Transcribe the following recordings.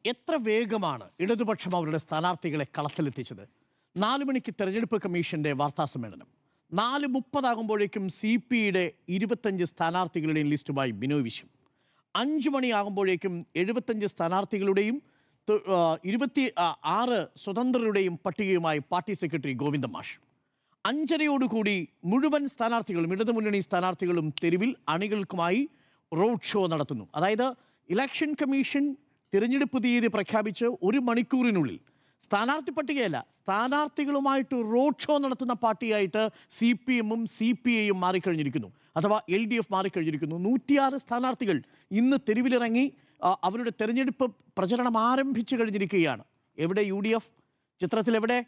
എത്ര വേഗമാണ് ഇടതുപക്ഷം അവരുടെ സ്ഥാനാർത്ഥികളെ കളത്തിലെത്തിച്ചത്? 4 മണിക്ക് തെരഞ്ഞെടുപ്പ് കമ്മീഷന്റെ വാർത്താ സമ്മേളനം. 4:30 CP-യുടെ 25 സ്ഥാനാർത്ഥികളുടെയും ലിസ്റ്റുമായി ബിനോയ് വിശ്വം. 5 മണിയാകുമ്പോഴേക്കും 75 സ്ഥാനാർത്ഥികളുടെയും 26 സ്വതന്ത്രരുടെയും പട്ടികയുമായി പാർട്ടി സെക്രട്ടറി ഗോവിന്ദ മാഷ്. 5:30 മുഴുവൻ സ്ഥാനാർത്ഥികളും ഇടതുമുന്നണി സ്ഥാനാർത്ഥികളും തെരുവിൽ അണികൾക്കുമായി റോഡ് ഷോ നടത്തുന്നു. അതായത് ഇലക്ഷൻ കമ്മീഷൻ തിരഞ്ഞെടുപ്പ് തീയതി പ്രഖ്യാപിച്ച് 1 മണിക്കൂറിനുള്ളിൽ സ്ഥാനാർത്ഥി പട്ടികയല്ല, സ്ഥാനാർത്ഥികളുമായിട്ട് റോഡ് ഷോ നടത്തുന്ന പാർട്ടിയായിട്ട് CPM-ഉം CPI-യും മാറിക്കഴിഞ്ഞിരിക്കുന്നു, അഥവാ LDF മാറിക്കഴിഞ്ഞിരിക്കുന്നു. 106 സ്ഥാനാർത്ഥികൾ ഇന്ന് തെരുവിലിറങ്ങി അവരുടെ തെരഞ്ഞെടുപ്പ് പ്രചരണം ആരംഭിച്ചു കഴിഞ്ഞിരിക്കുകയാണ്. എവിടെ UDF? ചിത്രത്തിൽ എവിടെ?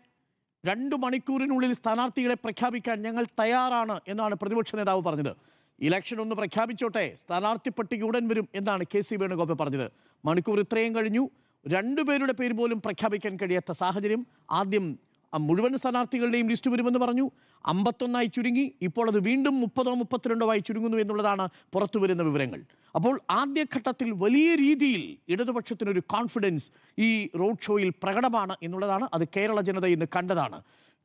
2 മണിക്കൂറിനുള്ളിൽ സ്ഥാനാർത്ഥികളെ പ്രഖ്യാപിക്കാൻ ഞങ്ങൾ തയ്യാറാണ് എന്നാണ് പ്രതിപക്ഷ നേതാവ് പറഞ്ഞത്. ഇലക്ഷൻ ഒന്ന് പ്രഖ്യാപിച്ചോട്ടെ, സ്ഥാനാർത്ഥി പട്ടിക ഉടൻ വരും എന്നാണ് KC വേണുഗോപാൽ പറഞ്ഞത്. മണിക്കൂർ ഇത്രയും കഴിഞ്ഞു, 2 പേരുടെ പേര് പോലും പ്രഖ്യാപിക്കാൻ കഴിയാത്ത സാഹചര്യം. ആദ്യം മുഴുവൻ സ്ഥാനാർത്ഥികളുടെയും ലിസ്റ്റ് വരുമെന്ന് പറഞ്ഞു, 51 ചുരുങ്ങി, ഇപ്പോൾ അത് വീണ്ടും 30-ഓ 32-ഓ ആയി ചുരുങ്ങുന്നു എന്നുള്ളതാണ് പുറത്തു വരുന്ന വിവരങ്ങൾ. അപ്പോൾ ആദ്യഘട്ടത്തിൽ വലിയ രീതിയിൽ ഇടതുപക്ഷത്തിനൊരു കോൺഫിഡൻസ് ഈ റോഡ് ഷോയിൽ പ്രകടമാണ് എന്നുള്ളതാണ്. അത് കേരള ജനത ഇന്ന് കണ്ടതാണ്.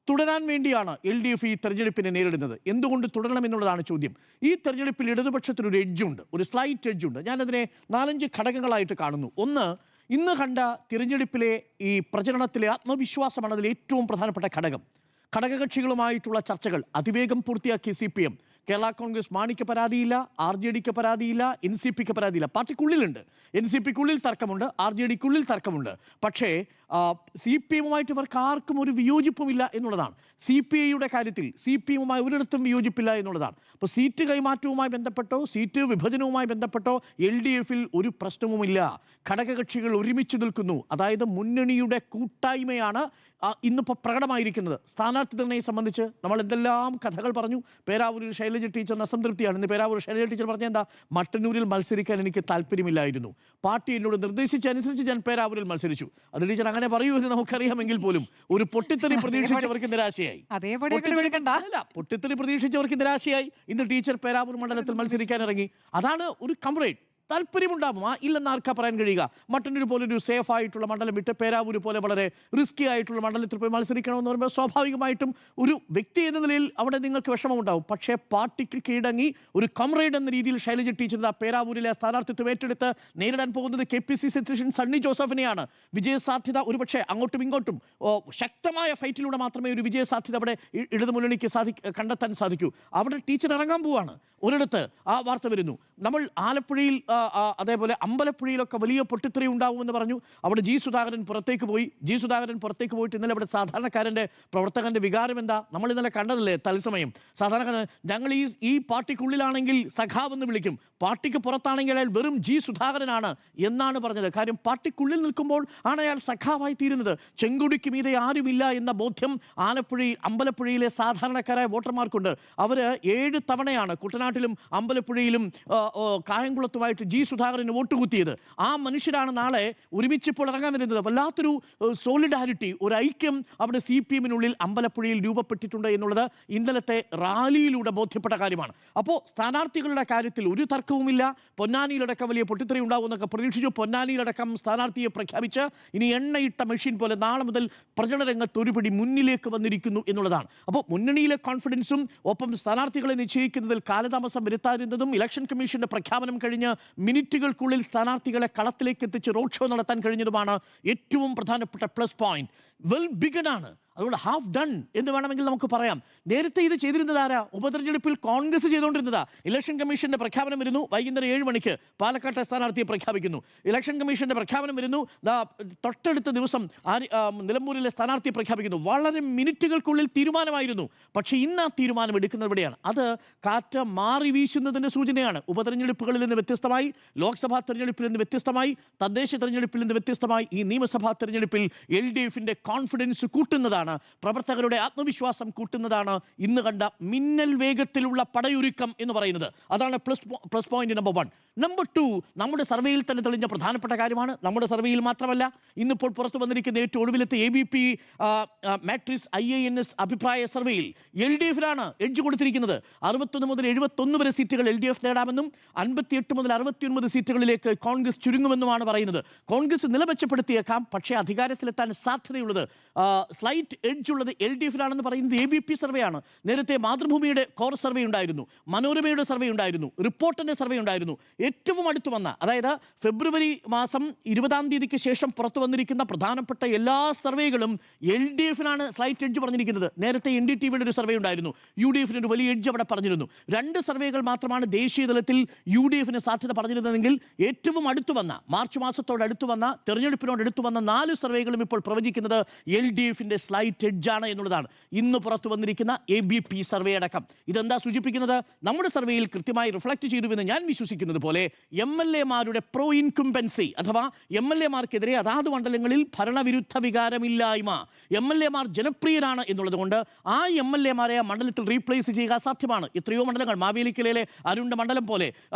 തുടരാൻ വേണ്ടിയാണ് LDF ഈ തെരഞ്ഞെടുപ്പിനെ നേരിടുന്നത്. എന്തുകൊണ്ട് തുടരണം എന്നുള്ളതാണ് ചോദ്യം. ഈ തെരഞ്ഞെടുപ്പിൽ ഇടതുപക്ഷത്തിനൊരു എഡ്ജുണ്ട്, ഒരു സ്ലൈറ്റ് എഡ്ജുണ്ട്. ഞാനതിനെ 4-5 ഘടകങ്ങളായിട്ട് കാണുന്നു. ഒന്ന്, ഇന്ന് കണ്ട തിരഞ്ഞെടുപ്പിലെ ഈ പ്രചരണത്തിലെ ആത്മവിശ്വാസമാണ് അതിൽ ഏറ്റവും പ്രധാനപ്പെട്ട ഘടകം. ഘടകകക്ഷികളുമായിട്ടുള്ള ചർച്ചകൾ അതിവേഗം പൂർത്തിയാക്കി CPM. കേരള കോൺഗ്രസ് മാണിക്ക് പരാതിയില്ല, RJDക്ക് പരാതിയില്ല, NCPക്ക് പരാതിയില്ല. പാർട്ടിക്കുള്ളിലുണ്ട്, NCPക്കുള്ളിൽ തർക്കമുണ്ട്, RJDക്കുള്ളിൽ തർക്കമുണ്ട്. പക്ഷേ CPM-ഉമായിട്ട് ഇവർക്ക് ആർക്കും ഒരു വിയോജിപ്പുമില്ല എന്നുള്ളതാണ്. CPI-യുടെ കാര്യത്തിൽ CPM-ഉമായി ഒരിടത്തും വിയോജിപ്പില്ല എന്നുള്ളതാണ്. അപ്പോൾ സീറ്റ് കൈമാറ്റവുമായി ബന്ധപ്പെട്ടോ സീറ്റ് വിഭജനവുമായി ബന്ധപ്പെട്ടോ LDF-ൽ ഒരു പ്രശ്നവുമില്ല. ഘടകകക്ഷികൾ ഒരുമിച്ച് നിൽക്കുന്നു. അതായത് മുന്നണിയുടെ കൂട്ടായ്മയാണ് ഇന്നിപ്പോൾ പ്രകടമായിരിക്കുന്നത്. സ്ഥാനാർത്ഥി നിർണ്ണയം സംബന്ധിച്ച് നമ്മൾ എന്തെല്ലാം കഥകൾ പറഞ്ഞു. പേരാവൂരിൽ ശൈലജ ടീച്ചറിന് അസംതൃപ്തിയാണ്. ഇന്ന് പേരാവൂർ ശൈലജ ടീച്ചർ പറഞ്ഞ എന്താ? മട്ടന്നൂരിൽ മത്സരിക്കാൻ എനിക്ക് താല്പര്യമില്ലായിരുന്നു, പാർട്ടി എന്നോട് നിർദ്ദേശിച്ചനുസരിച്ച് ഞാൻ പേരാവൂരിൽ മത്സരിച്ചു. അത് ടീച്ചർ അങ്ങനെ പറയൂ എന്ന് നമുക്കറിയാമെങ്കിൽ പോലും ഒരു പൊട്ടിത്തെറി പ്രതീക്ഷിച്ചവർക്ക് നിരാശയായി. പൊട്ടിത്തെറി പ്രതീക്ഷിച്ചവർക്ക് നിരാശയായി. ഇന്ന് ടീച്ചർ പേരാവൂർ മണ്ഡലത്തിൽ മത്സരിക്കാൻ ഇറങ്ങി. അതാണ് ഒരു കംറേഡ്. താല്പര്യമുണ്ടാകും, ഇല്ലെന്ന് ആർക്കാ പറയാൻ കഴിയുക? മട്ടന്നൂർ പോലെ ഒരു സേഫ് ആയിട്ടുള്ള മണ്ഡലം വിട്ട് പേരാവൂർ പോലെ വളരെ റിസ്കി ആയിട്ടുള്ള മണ്ഡലത്തിൽ പോയി മത്സരിക്കണമെന്ന് പറയുമ്പോൾ സ്വാഭാവികമായിട്ടും ഒരു വ്യക്തി എന്ന നിലയിൽ അവിടെ നിങ്ങൾക്ക് വിഷമമുണ്ടാവും. പക്ഷേ പാർട്ടിക്ക് കീഴടങ്ങി ഒരു കംറേഡ് എന്ന രീതിയിൽ ശൈലജ ടീച്ചർ പേരാവൂരിലെ സ്ഥാനാർത്ഥിത്വം ഏറ്റെടുത്ത് നേരിടാൻ പോകുന്നത് KPCC അധ്യക്ഷൻ സണ്ണി ജോസഫിനെയാണ്. വിജയസാധ്യത ഒരുപക്ഷെ അങ്ങോട്ടും ഇങ്ങോട്ടും ശക്തമായ ഫൈറ്റിലൂടെ മാത്രമേ ഒരു വിജയസാധ്യത അവിടെ ഇടതുമുന്നണിക്ക് കണ്ടെത്താൻ സാധിക്കൂ. അവിടെ ടീച്ചർ ഇറങ്ങാൻ പോവാണ്. ഒരിടത്ത് ആ വാർത്ത വരുന്നു. നമ്മൾ ആലപ്പുഴയിൽ അതേപോലെ അമ്പലപ്പുഴയിലൊക്കെ വലിയ പൊട്ടിത്തെറി ഉണ്ടാവുമെന്ന് പറഞ്ഞു. അവിടെ സുധാകരൻ പുറത്തേക്ക് പോയി. സുധാകരൻ പുറത്തേക്ക് പോയിട്ട് ഇന്നലെ അവിടെ സാധാരണക്കാരൻ്റെ പ്രവർത്തകൻ്റെ വികാരം എന്താ നമ്മൾ ഇന്നലെ കണ്ടതല്ലേ തത്സമയം. സാധാരണക്കാരൻ ഞങ്ങൾ ഈ പാർട്ടിക്കുള്ളിലാണെങ്കിൽ സഖാവെന്ന് വിളിക്കും, പാർട്ടിക്ക് പുറത്താണെങ്കിൽ അയാൾ വെറും സുധാകരനാണ് എന്നാണ് പറഞ്ഞത്. കാര്യം പാർട്ടിക്കുള്ളിൽ നിൽക്കുമ്പോൾ ആണ് അയാൾ സഖാവായി തീരുന്നത്. ചെങ്കൊടിക്ക് മീതെ ആരുമില്ല എന്ന ബോധ്യം അമ്പലപ്പുഴയിലെ സാധാരണക്കാരായ വോട്ടർമാർക്കുണ്ട്. അവർ 7 തവണയാണ് കുട്ടനാട്ടിലും അമ്പലപ്പുഴയിലും കായംകുളത്തുമായിട്ട് സുധാകരന് വോട്ട് കുത്തിയത്. ആ മനുഷ്യരാണ് നാളെ ഒരുമിച്ചിപ്പോൾ ഇറങ്ങാൻ വരുന്നത്. വല്ലാത്തൊരു സോളിഡാരിറ്റി, ഒരു ഐക്യം അവിടെ CPM-നുള്ളിൽ അമ്പലപ്പുഴയിൽ രൂപപ്പെട്ടിട്ടുണ്ട് എന്നുള്ളത് ഇന്നലത്തെ റാലിയിലൂടെ ബോധ്യപ്പെട്ട കാര്യമാണ്. അപ്പോൾ സ്ഥാനാർത്ഥികളുടെ കാര്യത്തിൽ ഒരു തർക്കവുമില്ല. പൊന്നാനിയിലടക്കം വലിയ പൊട്ടിത്തെറി ഉണ്ടാവുമെന്നൊക്കെ പ്രതീക്ഷിച്ചു. പൊന്നാനിയിലടക്കം സ്ഥാനാർത്ഥിയെ പ്രഖ്യാപിച്ച് ഇനി എണ്ണയിട്ട മെഷീൻ പോലെ നാളെ മുതൽ പ്രചരണ രംഗത്ത് ഒരുപടി മുന്നിലേക്ക് വന്നിരിക്കുന്നു എന്നുള്ളതാണ്. അപ്പോൾ മുന്നണിയിലെ കോൺഫിഡൻസും ഒപ്പം സ്ഥാനാർത്ഥികളെ നിശ്ചയിക്കുന്നതിൽ കാലതാമസം വരുത്താതിരുന്നതും ഇലക്ഷൻ കമ്മീഷന്റെ പ്രഖ്യാപനം കഴിഞ്ഞ് മിനിറ്റുകൾക്കുള്ളിൽ സ്ഥാനാർത്ഥികളെ കളത്തിലേക്ക് എത്തിച്ച് റോഡ് ഷോ നടത്താൻ കഴിഞ്ഞതുമാണ് ഏറ്റവും പ്രധാനപ്പെട്ട പ്ലസ് പോയിന്റ്. വെൽ ബിഗൺ ആണ്. അതുകൊണ്ട് ഹാഫ് ഡൺ എന്ന് വേണമെങ്കിൽ നമുക്ക് പറയാം. നേരത്തെ ഇത് ചെയ്തിരുന്നത് ആരാ? ഉപതെരഞ്ഞെടുപ്പിൽ കോൺഗ്രസ് ചെയ്തുകൊണ്ടിരുന്നതാ. ഇലക്ഷൻ കമ്മീഷന്റെ പ്രഖ്യാപനം വരുന്നു, വൈകുന്നേരം 7 മണിക്ക് പാലക്കാട്ടെ സ്ഥാനാർത്ഥിയെ പ്രഖ്യാപിക്കുന്നു. ഇലക്ഷൻ കമ്മീഷന്റെ പ്രഖ്യാപനം വരുന്നു, തൊട്ടടുത്ത ദിവസം നിലമ്പൂരിലെ സ്ഥാനാർത്ഥിയെ പ്രഖ്യാപിക്കുന്നു. വളരെ മിനിറ്റുകൾക്കുള്ളിൽ തീരുമാനമായിരുന്നു. പക്ഷേ ഇന്ന് ആ തീരുമാനം എടുക്കുന്നത് എവിടെയാണ്? അത് കാറ്റ് മാറി വീശുന്നതിൻ്റെ സൂചനയാണ്. ഉപതെരഞ്ഞെടുപ്പുകളിൽ നിന്ന് വ്യത്യസ്തമായി, ലോക്സഭാ തെരഞ്ഞെടുപ്പിൽ നിന്ന് വ്യത്യസ്തമായി, തദ്ദേശ തെരഞ്ഞെടുപ്പിൽ നിന്ന് വ്യത്യസ്തമായി ഈ നിയമസഭാ തെരഞ്ഞെടുപ്പിൽ LDF-ന്റെ കോൺഫിഡൻസ് കൂട്ടുന്നതാണ്, പ്രവർത്തകരുടെ ആത്മവിശ്വാസം കൂട്ടുന്നതാണ് ഇന്ന് കണ്ട മിന്നൽ വേഗത്തിലുള്ള പടയൊരുക്കം എന്ന് പറയുന്നത്. അതാണ് പ്ലസ് പോയിന്റ് നമ്പർ 1. നമ്പർ 2, നമ്മുടെ സർവേയിൽ തന്നെ തെളിഞ്ഞ പ്രധാനപ്പെട്ട കാര്യമാണ്. നമ്മുടെ സർവേയിൽ മാത്രമല്ല, ഇന്നിപ്പോൾ പുറത്തു വന്നിരിക്കുന്ന ഏറ്റവും ഒടുവിലത്തെ ABP മാട്രിക്സ് IANS അഭിപ്രായ സർവേയിൽ LDFിനാണ് എഡ്ജ് കൊടുത്തിരിക്കുന്നത്. 61 മുതൽ 71 വരെ സീറ്റുകൾ LDF നേടാമെന്നും 58 മുതൽ 69 സീറ്റുകളിലേക്ക് കോൺഗ്രസ് ചുരുങ്ങുമെന്നുമാണ് പറയുന്നത്. കോൺഗ്രസ് നിലമെച്ചപ്പെടുത്തിയേക്കാം, പക്ഷേ അധികാരത്തിലെത്താൻ സാധ്യതയുള്ളത് സ്ലൈറ്റ് എഡ്ജ് ഉള്ളത് LDFിനാണെന്ന് പറയുന്നത് ABP സർവേയാണ്. നേരത്തെ മാതൃഭൂമിയുടെ കോർ സർവേ ഉണ്ടായിരുന്നു, മനോരമയുടെ സർവേ ഉണ്ടായിരുന്നു, റിപ്പോർട്ടിന്റെ സർവേ ഉണ്ടായിരുന്നു. ഏറ്റവും അടുത്ത് വന്ന, അതായത് ഫെബ്രുവരി മാസം 20-ാം തീയതിക്ക് ശേഷം പുറത്തു വന്നിരിക്കുന്ന പ്രധാനപ്പെട്ട എല്ലാ സർവേകളും LDFിനാണ് സ്ലൈറ്റ് എഡ്ജ് പറഞ്ഞിരിക്കുന്നത്. നേരത്തെ NDTVയുടെ ഒരു സർവേ ഉണ്ടായിരുന്നു, UDFിന് ഒരു വലിയ എഡ്ജ് അവിടെ പറഞ്ഞിരുന്നു. 2 സർവേകൾ മാത്രമാണ് ദേശീയ തലത്തിൽ UDFിന് സാധ്യത പറഞ്ഞിരുന്നതെങ്കിൽ ഏറ്റവും അടുത്തു വന്ന, മാർച്ച് മാസത്തോട് അടുത്തു വന്ന, തെരഞ്ഞെടുപ്പിനോട് അടുത്തു വന്ന 4 സർവേകളും ഇപ്പോൾ പ്രവചിക്കുന്നത് LDFിന്റെ സ്ലൈറ്റ് എഡ്ജാണ് എന്നുള്ളതാണ്. ഇന്ന് പുറത്തു വന്നിരിക്കുന്ന ABP സർവേ അടക്കം ഇതെന്താ സൂചിപ്പിക്കുന്നത്? നമ്മുടെ സർവേയിൽ കൃത്യമായി റിഫ്ലക്ട് ചെയ്തുവെന്ന് ഞാൻ വിശ്വസിക്കുന്നത് പോലെ MLA-മാരുടെ പ്രോ ഇൻകുംബൻസി അഥവാ MLA-മാർക്കെതിരെ അതാത് മണ്ഡലങ്ങളിൽ ഭരണവിരുദ്ധ വികാരമില്ലായ്മ, MLA-മാർ ജനപ്രിയരാണ് എന്നുള്ളത് കൊണ്ട് ആ MLA-മാരെ ആ മണ്ഡലത്തിൽ റീപ്ലേസ് ചെയ്യുക സാധ്യമാണ്. എത്രയോ മണ്ഡലങ്ങൾ, മാവേലിക്കരയിലെ അരുണിന്റെ മണ്ഡലം പോലെ,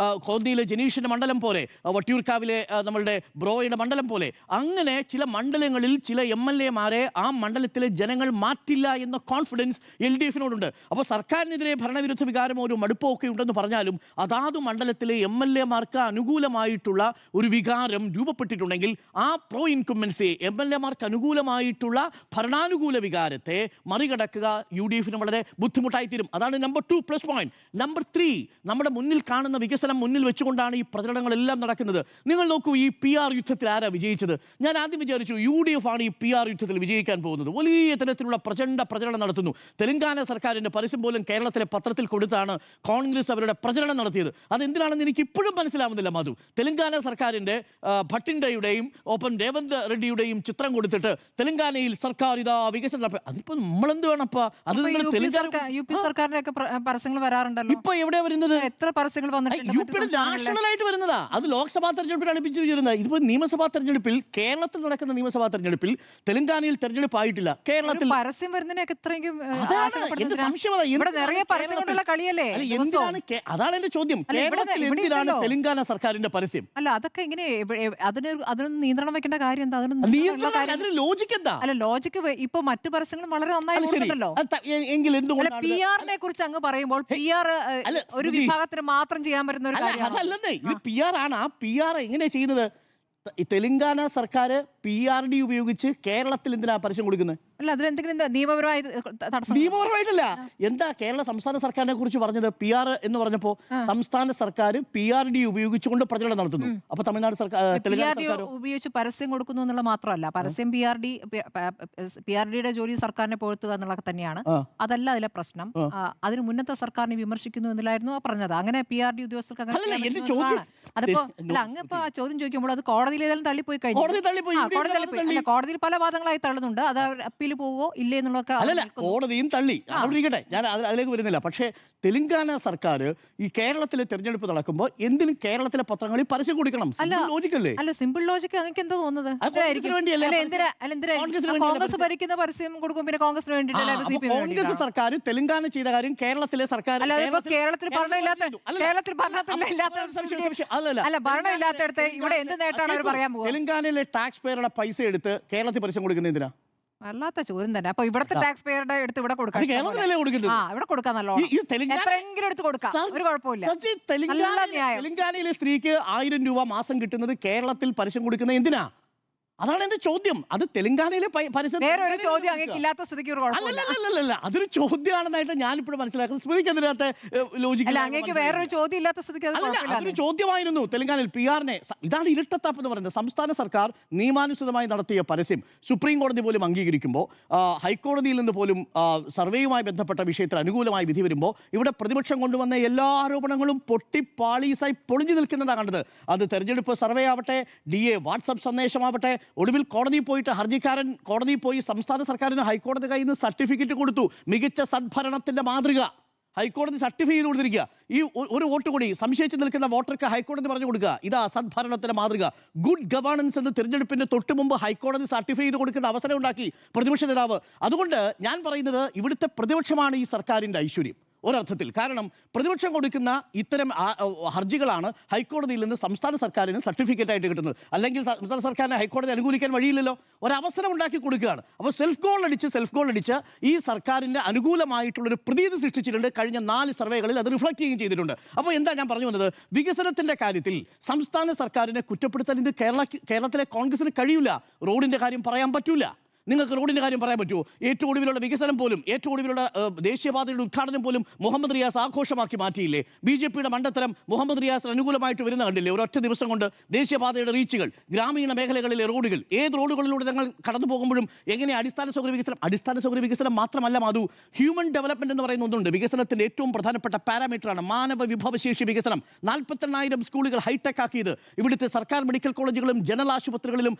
കോന്നിയിലെ ജനീഷിന്റെ മണ്ഡലം പോലെ, വട്ടിയൂർക്കാവിലെ നമ്മളുടെ ബ്രോയുടെ മണ്ഡലം പോലെ, അങ്ങനെ ചില മണ്ഡലങ്ങളിൽ ചില MLA-മാരെ ആ മണ്ഡലത്തിലെ ജനങ്ങൾ മാറ്റില്ല എന്ന കോൺഫിഡൻസ് LDFിനോടുണ്ട്. അപ്പോൾ സർക്കാരിനെതിരെ ഭരണവിരുദ്ധ വികാരമോ ഒരു മടുപ്പോ ഒക്കെ ഉണ്ടെന്ന് പറഞ്ഞാലും അതാത് മണ്ഡലത്തിലെ MLA-മാർക്ക് അനുകൂലമായിട്ടുള്ള ഒരു വികാരം രൂപപ്പെട്ടിട്ടുണ്ടെങ്കിൽ ആ പ്രോ ഇൻകുംബൻസി MLA-മാർക്ക് അനുകൂലമായിട്ടുള്ള ഭരണാനുകൂല വികാരത്തെ മറികടക്കുക UDFിന് വളരെ ബുദ്ധിമുട്ടായിത്തീരും. അതാണ് നമ്പർ 2 പ്ലസ് പോയിന്റ്. നമ്പർ 3, നമ്മുടെ മുന്നിൽ കാണുന്ന വികസനം മുന്നിൽ വെച്ചുകൊണ്ടാണ് ഈ പ്രചരണങ്ങളെല്ലാം നടക്കുന്നത്. നിങ്ങൾ നോക്കൂ, ഈ PR യുദ്ധത്തിൽ ആരാ വിജയിച്ചത്? ഞാൻ ആദ്യം വിചാരിച്ചു UDF ആണ് ഈ PR യുദ്ധത്തിൽ വിജയിക്കാൻ പോകുന്നത്. വലിയ തരത്തിലുള്ള പ്രചണ്ഡ പ്രചരണം നടത്തുന്നു. തെലങ്കാന സർക്കാരിന്റെ പരസ്യം പോലും കേരളത്തിലെ പത്രത്തിൽ കൊടുത്താണ് കോൺഗ്രസ് അവരുടെ പ്രചരണം നടത്തിയത്. അതെന്തിനാണെന്ന് എനിക്ക് ഇപ്പോഴും മനസ്സിലാവുന്നില്ല മധു. തെലങ്കാന സർക്കാരിന്റെ ഭട്ടിൻഡയുടെയും ഒപ്പം രേവന്ത് റെഡ്ഡിയുടെയും ചിത്രം കൊടുത്തിട്ട് തെലങ്കാനയിൽ സർക്കാർ ഇതാ വികസനം, അതിപ്പോ നമ്മളെന്ത് വേണപ്പാ? അത് UP സർക്കാരിന്റെ പരസ്യങ്ങൾ വരാറുണ്ടല്ലോ. ഇപ്പൊ എവിടെയാ വരുന്നത്? എത്ര പരസ്യങ്ങൾ വന്നിട്ടുണ്ട്? നാഷണൽ ആയിട്ട് വരുന്നതാ. അത് ലോക്സഭാ തെരഞ്ഞെടുപ്പിലാണ് അടുപ്പിച്ചിരുന്നത്. ഇതിപ്പോ നിയമസഭാ തെരഞ്ഞെടുപ്പിൽ, കേരളത്തിൽ നടക്കുന്ന നിയമസഭാ തെരഞ്ഞെടുപ്പിൽ, തെലങ്കാനയിൽ തെരഞ്ഞെടുപ്പ് ആയിട്ടില്ല. കേരളത്തിൽ പരസ്യം വരുന്നതിനൊക്കെ ഇത്രയും സംശയം. കളിയല്ലേ? അതാണ് എന്റെ ചോദ്യം. കേരളത്തിൽ എന്തിനാണ് തെലങ്കാന സർക്കാരിന്റെ പരസ്യം? അല്ല, അതൊക്കെ ഇങ്ങനെ അതിനൊന്നും നിയന്ത്രണം വെക്കേണ്ട കാര്യം എന്താ? ലോജിക്ക് എന്താ? അല്ല, ലോജിക്ക് ഇപ്പൊ മറ്റു പരസ്യങ്ങളും വളരെ നന്നായി. എങ്കിൽ എന്തുകൊണ്ട് PR-നെ കുറിച്ച് അങ്ങ് പറയുമ്പോൾ PR ഒരു വിഭാഗത്തിന് മാത്രം ചെയ്യാൻ പറ്റുന്ന ഒരു കാര്യം അതല്ലെന്നേ. ഇത് PR ആണ്. ആ PR എങ്ങനെയാ ചെയ്യുന്നത്? തെലങ്കാന സർക്കാർ PRD ഉപയോഗിച്ച് കേരളത്തിൽ എന്തിനാ പരസ്യം കൊടുക്കുന്നത്? അല്ല, അതിലെന്തെങ്കിലും നിയമപരമായി നിയമപരമായിട്ടല്ല. എന്താ കേരള സംസ്ഥാന സർക്കാരിനെ കുറിച്ച് പറഞ്ഞത്? PR എന്ന് പറഞ്ഞപ്പോ സംസ്ഥാന സർക്കാർ PRD ഉപയോഗിച്ചുകൊണ്ട് പ്രചരണം നടത്തുന്നു. അപ്പൊ തമിഴ്നാട് സർക്കാർ ഉപയോഗിച്ച് പരസ്യം കൊടുക്കുന്നു എന്നുള്ള മാത്രമല്ല, പരസ്യം PRDയുടെ ജോലി സർക്കാരിനെ പുകഴ്ത്തുക എന്നുള്ളത് തന്നെയാണ്. അതല്ല അതിലെ പ്രശ്നം. അതിന് മുന്നത്തെ സർക്കാരിനെ വിമർശിക്കുന്നു എന്നില്ലായിരുന്നു പറഞ്ഞത്. അങ്ങനെ PRD ഉദ്യോഗസ്ഥർക്ക് അതിപ്പോ അല്ല, അങ്ങ് ആ ചോദ്യം ചോദിക്കുമ്പോൾ അത് കോടതിയിൽ ഏതായാലും തള്ളിപ്പോയി കഴിഞ്ഞു. കോടതിയിൽ പല വാദങ്ങളായി തള്ളുന്നുണ്ട്. അത് അപ്പീൽ പോവോ ഇല്ലേ എന്നുള്ളതൊക്കെ കോടതിയും തള്ളി. ഞാൻ അതിലേക്ക് വരുന്നില്ല. പക്ഷേ തെലങ്കാന സർക്കാർ ഈ കേരളത്തിലെ തെരഞ്ഞെടുപ്പ് നടക്കുമ്പോൾ എന്തിനും കേരളത്തിലെ പത്രങ്ങളിൽ പരസ്യം കൊടുക്കണം. ലോജിക്കല്ലേ? അല്ല, സിമ്പിൾ ലോജിക്ക്. നിങ്ങൾക്ക് എന്താ തോന്നുന്നത്? കോൺഗ്രസ് ഭരിക്കുന്ന പരസ്യം കൊടുക്കും, പിന്നെ കോൺഗ്രസിന് വേണ്ടിയിട്ട് കോൺഗ്രസ് സർക്കാർ തെലങ്കാന ചെയ്ത കാര്യം കേരളത്തിലെ സർക്കാർ കേരളത്തിൽ ഭരണമില്ലാത്തടത്ത് ഇവിടെ എന്ത് നേട്ടമാണ് അവർ പറയാൻ പോകുന്നത്? തെലങ്കാനയിലെ ടാക്സ് പേരുടെ പൈസ എടുത്ത് കേരളത്തിൽ പരസ്യം കൊടുക്കുന്നത് എന്തിനാ? വല്ലാത്ത ചോദ്യം തന്നെ. അപ്പൊ ഇവിടുത്തെ ടാക്സ് പേരുടെ എടുത്ത് ഇവിടെ കൊടുക്കാം. ഇവിടെ കൊടുക്കാം, നല്ലോണം എത്രയെങ്കിലും എടുത്ത് കൊടുക്കാം, ഒരു കുഴപ്പമില്ല. തെലങ്കാനയിലെ സ്ത്രീക്ക് 1000 രൂപ മാസം കിട്ടുന്നത് കേരളത്തിൽ പരസ്യം കൊടുക്കുന്നത് എന്തിനാ? അതാണ് എന്റെ ചോദ്യം. അത് തെലങ്കാനയിലെ പരസ്യം വേറൊരു ചോദ്യം അങ്ങേക്ക് ഇല്ലാത്ത സ്ഥിതിക്ക് ഒരു കുഴപ്പമില്ല. അതൊരു ചോദ്യമാണെന്നായിട്ട് ഞാനിപ്പോഴും മനസ്സിലാക്കുന്നത്. സ്മൃതിക്ക് അതിനകത്ത് ലോജിക്ക് അങ്ങേക്ക് വേറൊരു ചോദ്യം ഇല്ലാത്ത സ്ഥിതിക്ക് അതൊരു ചോദ്യമായിരുന്നു. തെലങ്കാനയിൽ PR-നെ ഇതാണ് ഇരട്ടത്താപ്പ് എന്ന് പറയുന്നത്. സംസ്ഥാന സർക്കാർ നിയമാനുസൃതമായി നടത്തിയ പരസ്യം സുപ്രീം കോടതി പോലും അംഗീകരിക്കുമ്പോൾ, ഹൈക്കോടതിയിൽ നിന്ന് പോലും സർവേയുമായി ബന്ധപ്പെട്ട വിഷയത്തിൽ അനുകൂലമായി വിധി വരുമ്പോൾ ഇവിടെ പ്രതിപക്ഷം കൊണ്ടുവന്ന എല്ലാ ആരോപണങ്ങളും പൊട്ടിപ്പാളീസായി പൊളിഞ്ഞു നിൽക്കുന്നതാണ് കണ്ടത്. അത് തെരഞ്ഞെടുപ്പ് സർവേ ആവട്ടെ, DA വാട്സപ്പ് സന്ദേശമാവട്ടെ, ഒടുവിൽ കോടതിയിൽ പോയിട്ട് ഹർജിക്കാരൻ കോടതിയിൽ പോയി സംസ്ഥാന സർക്കാരിന് ഹൈക്കോടതി കയ്യിൽ നിന്ന് സർട്ടിഫിക്കറ്റ് കൊടുത്തു. മികച്ച സദ്ഭരണത്തിന്റെ മാതൃക. ഹൈക്കോടതി സർട്ടിഫൈ ചെയ്ത് കൊടുത്തിരിക്കുക. ഈ ഒരു വോട്ട് കൂടി സംശയിച്ച് നിൽക്കുന്ന വോട്ടർക്ക് ഹൈക്കോടതി പറഞ്ഞു കൊടുക്കുക, ഇതാ സദ്ഭരണത്തിന്റെ മാതൃക, ഗുഡ് ഗവേണൻസ് എന്ന് തിരഞ്ഞെടുപ്പിന്റെ തൊട്ട് മുമ്പ് ഹൈക്കോടതി സർട്ടിഫൈ ചെയ്ത് കൊടുക്കുന്ന അവസരം ഉണ്ടാക്കി പ്രതിപക്ഷ നേതാവ്. അതുകൊണ്ട് ഞാൻ പറയുന്നത് ഇവിടുത്തെ പ്രതിപക്ഷമാണ് ഈ സർക്കാരിന്റെ ഐശ്വര്യം ഒരർത്ഥത്തിൽ. കാരണം പ്രതിപക്ഷം കൊടുക്കുന്ന ഇത്തരം ഹർജികളാണ് ഹൈക്കോടതിയിൽ നിന്ന് സംസ്ഥാന സർക്കാരിന് സർട്ടിഫിക്കറ്റ് ആയിട്ട് കിട്ടുന്നത്. അല്ലെങ്കിൽ സംസ്ഥാന സർക്കാരിനെ ഹൈക്കോടതി അനുകൂലിക്കാൻ വഴിയില്ലല്ലോ, ഒരവസരം ഉണ്ടാക്കി കൊടുക്കുകയാണ്. അപ്പോൾ സെൽഫ് ഗോൾ അടിച്ച് ഈ സർക്കാരിൻ്റെ അനുകൂലമായിട്ടുള്ളൊരു പ്രതീതി സൃഷ്ടിച്ചിട്ടുണ്ട്. കഴിഞ്ഞ 4 സർവേകളിൽ അത് റിഫ്ലക്ട് ചെയ്യുകയും ചെയ്തിട്ടുണ്ട്. അപ്പോൾ എന്താ ഞാൻ പറഞ്ഞു വന്നത്, വികസനത്തിൻ്റെ കാര്യത്തിൽ സംസ്ഥാന സർക്കാരിനെ കുറ്റപ്പെടുത്താൻ ഇത് കേരളത്തിലെ കോൺഗ്രസിന് കഴിയില്ല. റോഡിൻ്റെ കാര്യം പറയാൻ പറ്റൂല. നിങ്ങൾക്ക് റോഡിൻ്റെ കാര്യം പറയാൻ പറ്റുമോ? ഏറ്റവും ഒടുവിലുള്ള വികസനം പോലും, ഏറ്റവും ഒടുവിലുള്ള ദേശീയപാതയുടെ ഉദ്ഘാടനം പോലും മുഹമ്മദ് റിയാസ് ആഘോഷമാക്കി മാറ്റിയില്ലേ? BJPയുടെ മണ്ടത്തരം മുഹമ്മദ് റിയാസിന് അനുകൂലമായിട്ട് വരുന്ന കണ്ടില്ലേ? ഒരൊറ്റ ദിവസം കൊണ്ട് ദേശീയപാതയുടെ റീച്ചുകൾ, ഗ്രാമീണ മേഖലകളിലെ റോഡുകൾ, ഏത് റോഡുകളിലൂടെ ഞങ്ങൾ കടന്നു പോകുമ്പോഴും എങ്ങനെ അടിസ്ഥാന സൗകര്യ വികസനം മാത്രമല്ല മാധു, ഹ്യൂമൻ ഡെവലപ്മെന്റ് എന്ന് പറയുന്ന ഒന്നുണ്ട്. വികസനത്തിൻ്റെ ഏറ്റവും പ്രധാനപ്പെട്ട പാരാമീറ്ററാണ് മാനവ വിഭവശേഷി വികസനം. 48,000 സ്കൂളുകൾ ഹൈടെക് ആക്കിയത്, ഇവിടുത്തെ സർക്കാർ മെഡിക്കൽ കോളേജുകളും ജനറൽ ആശുപത്രികളിലും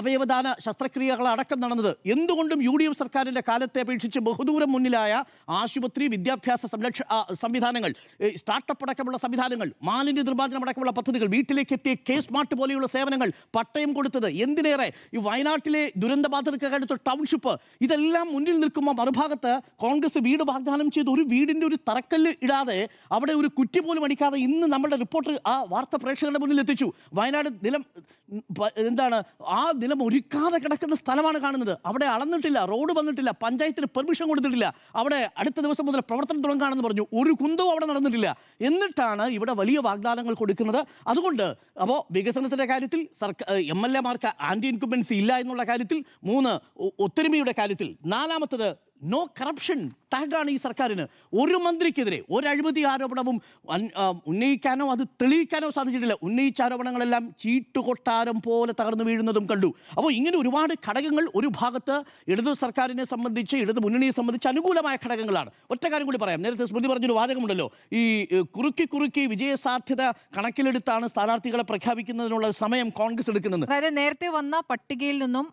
അവയവദാന ശസ്ത്രക്രിയകൾ അടക്കം നടന്നത് എന്തുകൊണ്ടും UDF സർക്കാരിന്റെ കാലത്തെ അപേക്ഷിച്ച് ബഹുദൂരം മുന്നിലായ ആശുപത്രി, വിദ്യാഭ്യാസ സംവിധാനങ്ങൾ, സ്റ്റാർട്ടപ്പ് അടക്കമുള്ള സംവിധാനങ്ങൾ, മാലിന്യ നിർമ്മാർജ്ജനം അടക്കമുള്ള പദ്ധതികൾ, വീട്ടിലേക്ക് എത്തിയ K-സ്മാർട്ട് പോലെയുള്ള സേവനങ്ങൾ, പട്ടയം കൊടുത്തത്, എന്തിനേറെ ഈ വയനാട്ടിലെ ദുരന്തബാധിതർക്കടുത്ത ടൗൺഷിപ്പ്, ഇതെല്ലാം മുന്നിൽ നിൽക്കുമ്പോൾ മറുഭാഗത്ത് കോൺഗ്രസ് വീട് വാഗ്ദാനം ചെയ്ത് ഒരു വീടിന്റെ ഒരു തറക്കല്ല് ഇടാതെ, അവിടെ ഒരു കുറ്റി പോലും അടിക്കാതെ ഇന്ന് നമ്മുടെ റിപ്പോർട്ടർ ആ വാർത്ത പ്രേക്ഷകരുടെ മുന്നിൽ എത്തിച്ചു. വയനാട് ആ നിലം ഒരുക്കാതെ കിടക്കുന്ന സ്ഥലമാണ് കാണുന്നത്. അവിടെ അളന്നിട്ടില്ല, റോഡ് വന്നിട്ടില്ല, പഞ്ചായത്തിന് പെർമിഷൻ കൊടുത്തിട്ടില്ല, അവിടെ അടുത്ത ദിവസം മുതൽ പ്രവർത്തനം തുടങ്ങാണെന്ന് പറഞ്ഞു. ഒരു കുന്തവും അവിടെ നടന്നിട്ടില്ല. എന്നിട്ടാണ് ഇവിടെ വലിയ വാഗ്ദാനങ്ങൾ കൊടുക്കുന്നത്. അതുകൊണ്ട് അപ്പോൾ വികസനത്തിന്റെ കാര്യത്തിൽ MLA മാർക്ക് ആന്റി ഇൻകുംബൻസി ഇല്ല എന്നുള്ള കാര്യത്തിൽ, 3 ഒത്തൊരുമയുടെ കാര്യത്തിൽ, 4-മത്തത് നോ കറപ്ഷൻ ടാഗാണ് ഈ സർക്കാരിന്. ഒരു മന്ത്രിക്കെതിരെ ഒരു അഴിമതി ആരോപണവും ഉന്നയിക്കാനോ അത് തെളിയിക്കാനോ സാധിച്ചിട്ടില്ല. ഉന്നയിച്ച ആരോപണങ്ങളെല്ലാം ചീട്ടുകൊട്ടാരം പോലെ തകർന്നു വീഴുന്നതും കണ്ടു. അപ്പോൾ ഇങ്ങനെ ഒരുപാട് ഘടകങ്ങൾ ഒരു ഭാഗത്ത് ഇടതു സർക്കാരിനെ സംബന്ധിച്ച്, ഇടതു മുന്നണിയെ സംബന്ധിച്ച് അനുകൂലമായ ഘടകങ്ങളാണ്. ഒറ്റ കാര്യം കൂടി പറയാം. നേരത്തെ സ്മൃതി പറഞ്ഞൊരു വാചകമുണ്ടല്ലോ, ഈ കുറുക്കി വിജയസാധ്യത കണക്കിലെടുത്താണ് സ്ഥാനാർത്ഥികളെ പ്രഖ്യാപിക്കുന്നതിനുള്ള സമയം കോൺഗ്രസ് എടുക്കുന്നത്. അതായത് നേരത്തെ വന്ന പട്ടികയിൽ നിന്നും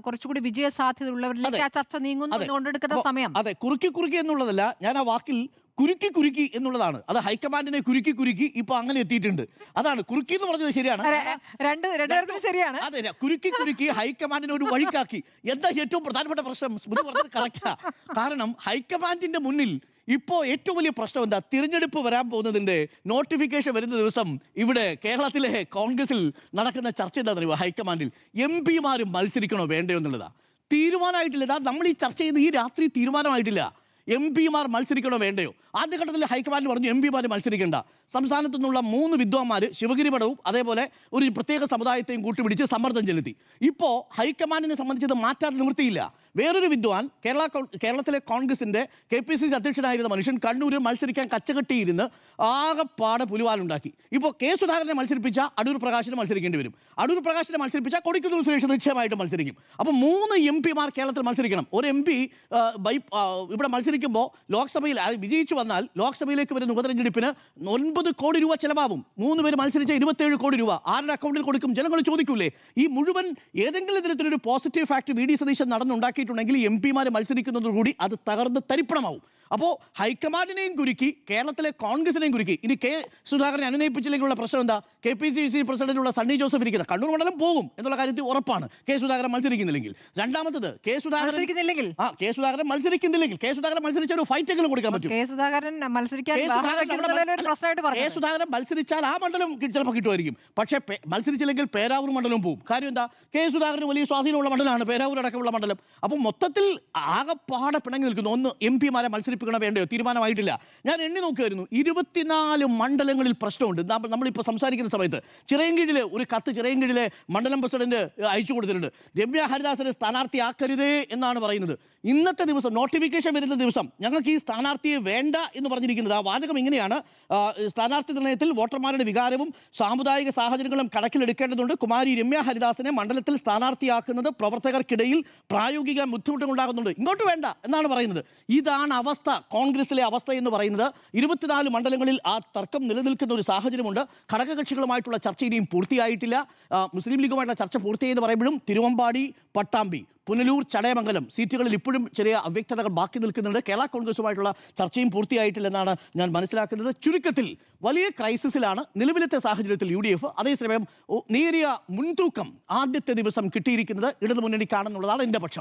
കുറച്ചുകൂടി വിജയസാധ്യത ഉള്ളവരിലേക്ക് ആ ചർച്ച നീങ്ങുന്നു. അതെ, കുറുക്കി എന്നുള്ളതല്ല, ഞാൻ ആ വാക്കിൽ കുരുക്കി എന്നുള്ളതാണ്. അത് ഹൈക്കമാൻഡിനെ കുരുക്കി ഇപ്പൊ അങ്ങനെ എത്തിയിട്ടുണ്ട്. അതാണ് കുറുക്കി എന്ന് പറഞ്ഞത് ശരിയാണ്. അതെ, കുരുക്കി ഹൈക്കമാൻഡിനെ ഒരു വഴിക്കാക്കി. എന്താ ഏറ്റവും പ്രധാനപ്പെട്ട പ്രശ്നം? സ്മൃതി പറഞ്ഞത് കറക്റ്റാ. കാരണം ഹൈക്കമാൻഡിന്റെ മുന്നിൽ ഇപ്പോ ഏറ്റവും വലിയ പ്രശ്നം എന്താ? തിരഞ്ഞെടുപ്പ് വരാൻ പോകുന്നതിന്റെ നോട്ടിഫിക്കേഷൻ വരുന്ന ദിവസം ഇവിടെ കേരളത്തിലെ കോൺഗ്രസിൽ നടക്കുന്ന ചർച്ച എന്താണെന്ന് അറിയുമോ? ഹൈക്കമാൻഡിൽ MP-മാരും മത്സരിക്കണോ വേണ്ടയോ എന്നുള്ളതാ. തീരുമാനമായിട്ടില്ല. നമ്മൾ ഈ ചർച്ച ചെയ്യുന്ന ഈ രാത്രി തീരുമാനമായിട്ടില്ല. MP-മാർ മത്സരിക്കണോ വേണ്ടയോ? ആദ്യഘട്ടത്തിൽ ഹൈക്കമാൻഡ് പറഞ്ഞു MP-മാർ മത്സരിക്കേണ്ട. സംസ്ഥാനത്തു നിന്നുള്ള 3 വിദ്വാന്മാർ ശിവഗിരി മഠവും അതേപോലെ ഒരു പ്രത്യേക സമുദായത്തെയും കൂട്ടുപിടിച്ച് സമ്മർദ്ദം ചെലുത്തി. ഇപ്പോൾ ഹൈക്കമാൻഡിനെ സംബന്ധിച്ചത് മാറ്റാൻ നിവൃത്തിയില്ല. വേറൊരു വിദ്വാൻ, കേരളത്തിലെ കോൺഗ്രസിന്റെ KPCC അധ്യക്ഷനായിരുന്ന മനുഷ്യൻ കണ്ണൂരിൽ മത്സരിക്കാൻ കച്ചകെട്ടിയിരുന്ന് ആകെപ്പാടെ പുലിവാലുണ്ടാക്കി. ഇപ്പോൾ K. സുധാകരനെ മത്സരിപ്പിച്ച അടൂർ പ്രകാശിനെ മത്സരിക്കേണ്ടി വരും. അടൂർ പ്രകാശിനെ മത്സരിപ്പിച്ച കൊടിക്കുന്നിൽ സുരേഷ് നിശ്ചയമായിട്ടും മത്സരിക്കും. അപ്പോൾ 3 MP-മാർ കേരളത്തിൽ മത്സരിക്കണം. ഒരു MP ഇവിടെ മത്സരിക്കുമ്പോൾ ലോക്സഭയിൽ വിജയിച്ചു വന്നാൽ ലോക്സഭയിലേക്ക് വരുന്ന ഉപതെരഞ്ഞെടുപ്പിന് 9 കോടി രൂപ ചെലവാകും. 3 പേര് മത്സരിച്ച 27 കോടി രൂപ ആരുടെ അക്കൗണ്ടിൽ കൊടുക്കും? ജനങ്ങൾ ചോദിക്കൂലേ? ഈ മുഴുവൻ ഏതെങ്കിലും തരത്തിലൊരു പോസിറ്റീവ് ഫാക്ട് VD സതീശൻ നടന്നുണ്ടാക്കിയിട്ടുണ്ടെങ്കിൽ MP-മാർ മത്സരിക്കുന്നതോടുകൂടി അത് തകർന്ന് തരിപ്പണമാവും. അപ്പോൾ ഹൈക്കമാൻഡിനെയും കുരുക്കി കേരളത്തിലെ കോൺഗ്രസിനെയും കുരുക്കി. ഇനി K. സുധാകരനെ അനുനയിപ്പിച്ചില്ലെങ്കിലുള്ള പ്രശ്നം എന്താ? KPCC പ്രസിഡന്റുള്ള സണ്ണി ജോസഫ് ഇരിക്കുന്നത് കണ്ണൂർ മണ്ഡലം പോകും എന്നുള്ള കാര്യത്തിൽ ഉറപ്പാണ്. K. സുധാകരൻ മത്സരിക്കുന്നില്ലെങ്കിൽ. രണ്ടാമത്തത് K. സുധാകരൻ മത്സരിക്കുന്നില്ലെങ്കിൽ K. സുധാകരൻ മത്സരിച്ച ഒരു ഫൈറ്റ് എങ്കിലും കൊടുക്കാൻ പറ്റും. K. സുധാകരൻ മത്സരിച്ചാൽ ആ മണ്ഡലം ചിലപ്പോൾ കിട്ടുമായിരിക്കും. പക്ഷേ മത്സരിച്ചില്ലെങ്കിൽ പേരാവൂർ മണ്ഡലം പോകും. കാര്യം എന്താ? K. സുധാകരന് വലിയ സ്വാധീനമുള്ള മണ്ഡലമാണ് പേരാവൂർ അടക്കമുള്ള മണ്ഡലം. അപ്പോൾ മൊത്തത്തിൽ ആകെപ്പാടെ പിണങ്ങി നിൽക്കുന്നു. 1 MP-മാരെ മത്സരിപ്പിക്കണോ വേണ്ടയോ തീരുമാനമായിട്ടില്ല. ഞാൻ എണ്ണി നോക്കുമായിരുന്നു. 24 മണ്ഡലങ്ങളിൽ പ്രശ്നമുണ്ട്. നമ്മളിപ്പോൾ സംസാരിക്കുന്ന സമയത്ത് ചിറയൻകീഴിലെ ഒരു കത്ത് ചിറയൻകീഴിലെ മണ്ഡലം പ്രസിഡന്റ് അയച്ചു കൊടുത്തിട്ടുണ്ട്. രമ്യ ഹരിദാസിനെ സ്ഥാനാർത്ഥിയാക്കരുതേ എന്നാണ് പറയുന്നത്. ഇന്നത്തെ ദിവസം നോട്ടിഫിക്കേഷൻ വരുന്ന ദിവസം ഞങ്ങൾക്ക് ഈ സ്ഥാനാർത്ഥിയെ വേണ്ട എന്ന് പറഞ്ഞിരിക്കുന്നത്. ആ വാചകം ഇങ്ങനെയാണ്: സ്ഥാനാർത്ഥി നിർണയത്തിൽ വോട്ടർമാരുടെ വികാരവും സാമുദായിക സാഹചര്യങ്ങളും കണക്കിലെടുക്കേണ്ടതുണ്ട്. കുമാരി രമ്യ ഹരിദാസിനെ മണ്ഡലത്തിൽ സ്ഥാനാർത്ഥിയാക്കുന്നത് പ്രവർത്തകർക്കിടയിൽ പ്രായോഗിക ബുദ്ധിമുട്ടുണ്ടാകുന്നുണ്ട്. ഇങ്ങോട്ട് വേണ്ട എന്നാണ് പറയുന്നത്. ഇതാണ് അവസ്ഥ, കോൺഗ്രസിലെ അവസ്ഥ എന്ന് പറയുന്നത്. 24 മണ്ഡലങ്ങളിൽ ആ തർക്കം നിലനിൽക്കുന്ന ഒരു സാഹചര്യമുണ്ട്. ഘടകകക്ഷികളുമായിട്ടുള്ള ചർച്ച ഇനിയും പൂർത്തിയായിട്ടില്ല. മുസ്ലിം ലീഗുമായിട്ടുള്ള ചർച്ച പൂർത്തിയായെന്ന് പറയുമ്പോഴും തിരുവമ്പാടി, പട്ടാമ്പി, പുനലൂർ ചടയമംഗലം സീറ്റുകളിൽ ഇപ്പോഴും ചെറിയ അവ്യക്തതകൾ ബാക്കി നിൽക്കുന്നുണ്ട്. കേരള കോൺഗ്രസുമായിട്ടുള്ള ചർച്ചയും പൂർത്തിയായിട്ടില്ലെന്നാണ് ഞാൻ മനസ്സിലാക്കുന്നത്. ചുരുക്കത്തിൽ വലിയ ക്രൈസിസിലാണ് നിലവിലത്തെ സാഹചര്യത്തിൽ UDF. അതേസമയം നേരിയ മുൻതൂക്കം ആദ്യത്തെ ദിവസം കിട്ടിയിരിക്കുന്നത് ഇടതുമുന്നണിക്കാണെന്നുള്ളതാണ് എൻ്റെ പക്ഷം.